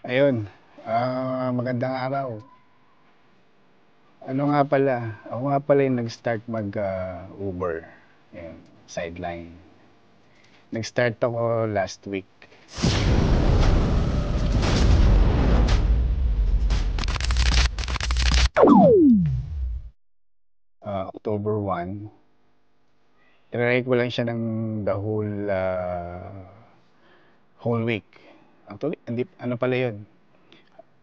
Ayun, magandang araw. Ano nga pala, ako nga pala yung nag-start mag-Uber. Ayun, sideline. Nag-start ako last week, October 1. Tinry ko lang siya ng the whole week. Actually, hindi, ano pala yun?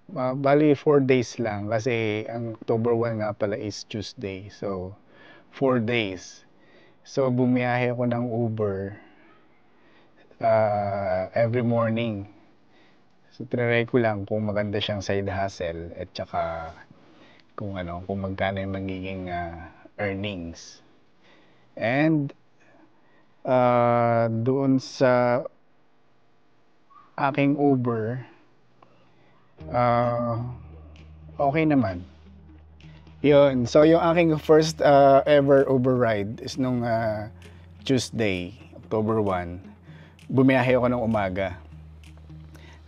Bali, 4 days lang kasi ang October 1 nga pala is Tuesday. So, 4 days. So, bumiyahe ako ng Uber every morning. So, tinry ko lang kung maganda siyang side hustle at saka kung magkano yung magiging earnings. And doon sa aking Uber, uh, okay naman. Yun. So, yung aking first ever Uber ride is nung Tuesday, October 1. Bumiyahe ako ng umaga.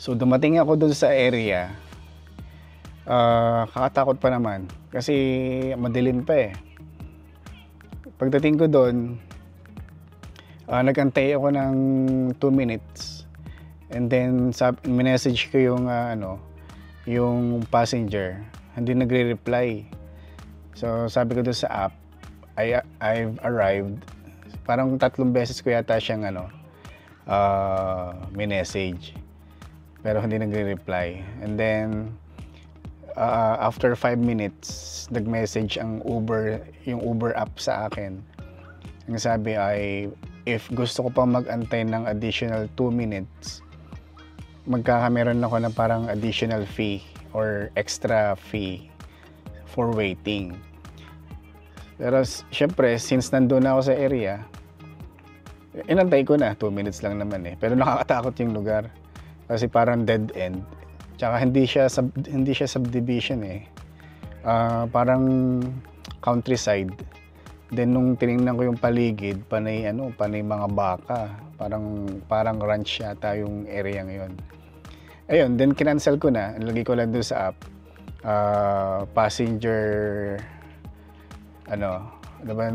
So, dumating ako doon sa area. Kakatakot pa naman kasi madilim pa eh. Pagdating ko doon, nagantay ako ng 2 minutes. And then message ko yung passenger, hindi nagre-reply. So sabi ko doon sa app, I've arrived. Parang 3 beses ko yata siyang message. Pero hindi nagre-reply. And then after 5 minutes, nag-message yung Uber app sa akin. Ang sabi ay, if gusto ko pa mag-antay ng additional 2 minutes, magkakameron ako ng parang additional fee or extra fee for waiting. Pero syempre, since nandun na ako sa area, inantay ko na, 2 minutes lang naman eh. Pero nakakatakot yung lugar kasi parang dead end. Tsaka hindi siya subdivision eh. Parang countryside. Then nung tiningnan ko yung paligid, panay mga baka. Parang ranch yata yung area ngayon. Ayun, then kinancel ko na. Nilagay ko lang doon sa app. Passenger ano ba,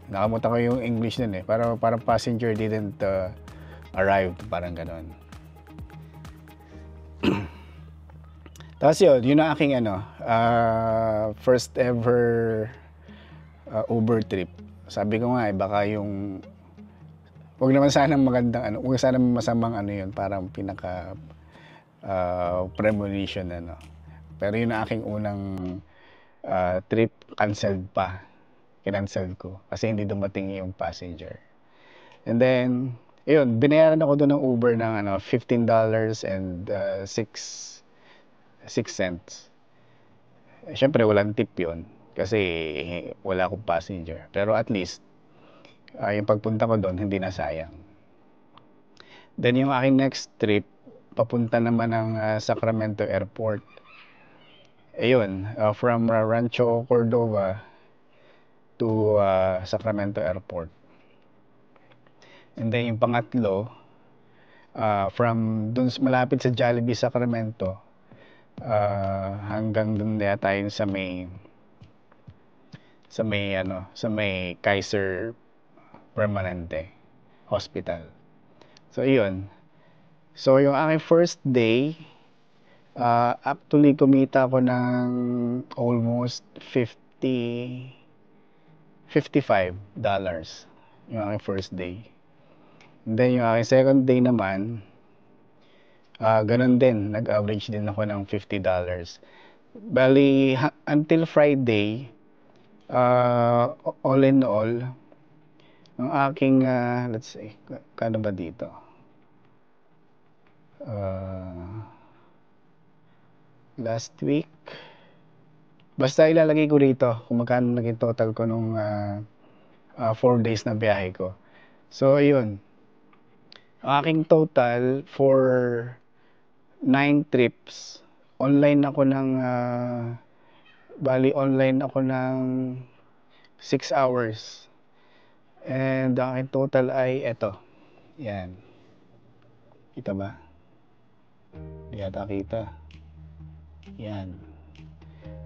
nakamutan ko yung English nun eh. Parang passenger didn't arrive, parang ganon. Tapos yun ang aking first ever Uber trip. Sabi ko nga baka yung wag naman sanang magandang wag sanang masamang yun, parang pinaka premonition Pero yun ang aking unang trip, kinancel ko kasi hindi dumating yung passenger. And then yun, binayaran ako doon ng Uber ng $15 and 6 cents. Siyempre walang tip yun kasi wala akong passenger. Pero at least yung pagpunta ko doon hindi nasayang. Then yung aking next trip, papunta naman ng Sacramento Airport. Ayun, from Rancho Cordova to Sacramento Airport. And then yung pangatlo, from dun malapit sa Jollibee Sacramento, hanggang dun yata yun sa may Kaiser Permanente Hospital. So yun. So yung aking first day, actually kumita ako ng almost $55 yung aking first day. And then yung aking second day naman, ganun din, nag-average din ako ng $50. Bali, until Friday, all in all, ang aking, let's say, kano ba dito? Last week, basta ilalagay ko rito kung magkano naging total ko nung 4 days na biyahe ko. So, ayun. Ang aking total for 9 trips, online ako ng 6 hours. And ang aking total ay eto. Yan. Kita ba? Hindi yata kita. Yan.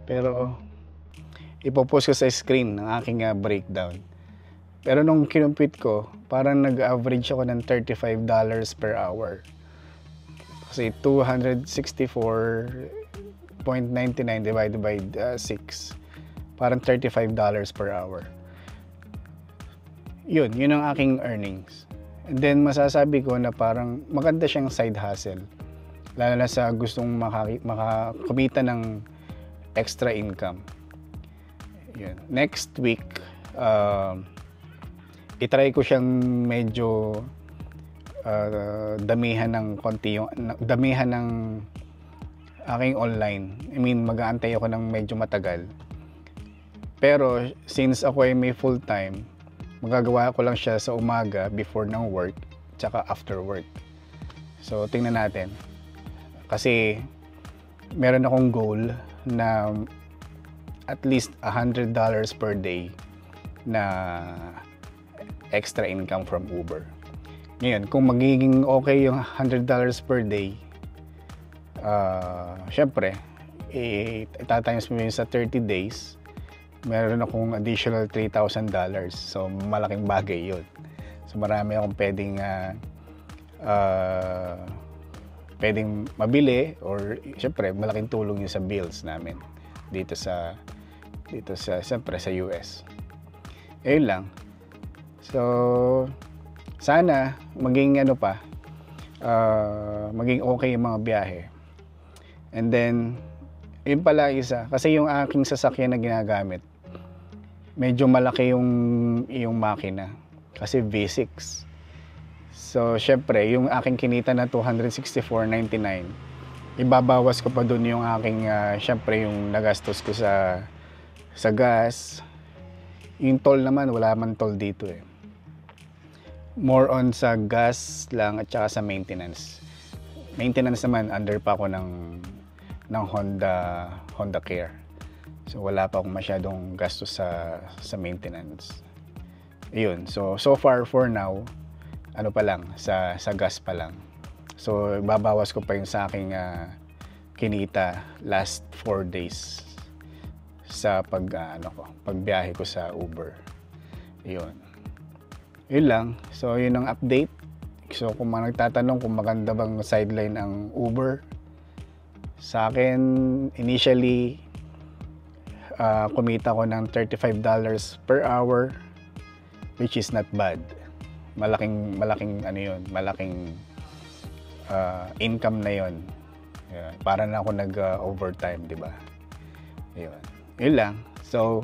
Pero, ipopost ko sa screen ng aking breakdown. Pero nung kinumpit ko, parang nag-average ako ng $35 per hour. Kasi 264.99 divided by 6. Parang $35 per hour. Yun ang aking earnings. And then masasabi ko na parang maganda siyang side hustle. Lalo na sa gustong makakumita ng extra income. Yun. Next week, itry ko siyang medyo damihan ng konti damihan ng aking online. I mean, mag-aantay ako ng medyo matagal. Pero since ako ay may full time, magagawa ko lang siya sa umaga before ng work tsaka after work. So tingnan natin. Kasi meron akong goal na at least $100 per day na extra income from Uber. Ngayon, kung magiging okay yung $100 per day, syempre, itatimes mo yun sa 30 days, meron akong additional $3,000. So, malaking bagay yun. So, marami akong pwedeng mabili or syempre, malaking tulong yun sa bills namin dito sa syempre, sa US. Ayun lang. So, sana maging maging okay yung mga biyahe. And then, yun pala isa. Kasi yung aking sasakyan na ginagamit, medyo malaki yung makina. Kasi V6. So, syempre, yung aking kinita na $264.99, ibabawas ko pa dun yung aking, syempre, yung nagastos ko sa gas. Yung toll naman, wala man toll dito eh. More on sa gas lang at saka sa maintenance. Maintenance naman, under pa ako ng Honda Care. So wala pa akong masyadong gastos sa maintenance. Ayun. So far for now, pa lang, sa gas pa lang. So babawas ko pa yung sa aking kinita last 4 days sa pagbiyahe ko sa Uber. Ayun. Yun lang. So, yun ang update. So, kung nagtatanong kung maganda bang sideline ang Uber, sa akin, initially, kumita ko ng $35 per hour, which is not bad. Malaking income na yun. Yun. Para na ako nag-overtime, di ba? Yun lang. So,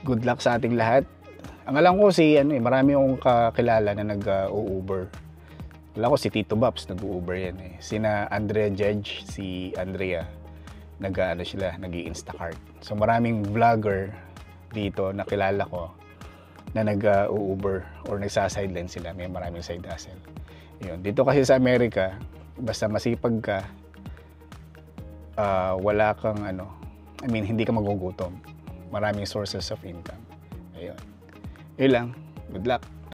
good luck sa ating lahat. Ang alam ko marami akong kakilala na nag-Uber. Alam ko si Tito Baps nag-Uber yan eh. Sina Andrea Judge, si Andrea, nag-i-Instacart. So maraming vlogger dito na kilala ko na nag-Uber or nagsa-sideline sila. May maraming side hustle. Yun. Dito kasi sa Amerika, basta masipag ka, wala kang hindi ka magugutom. Maraming sources of income. Ayun. Yun lang. Good luck.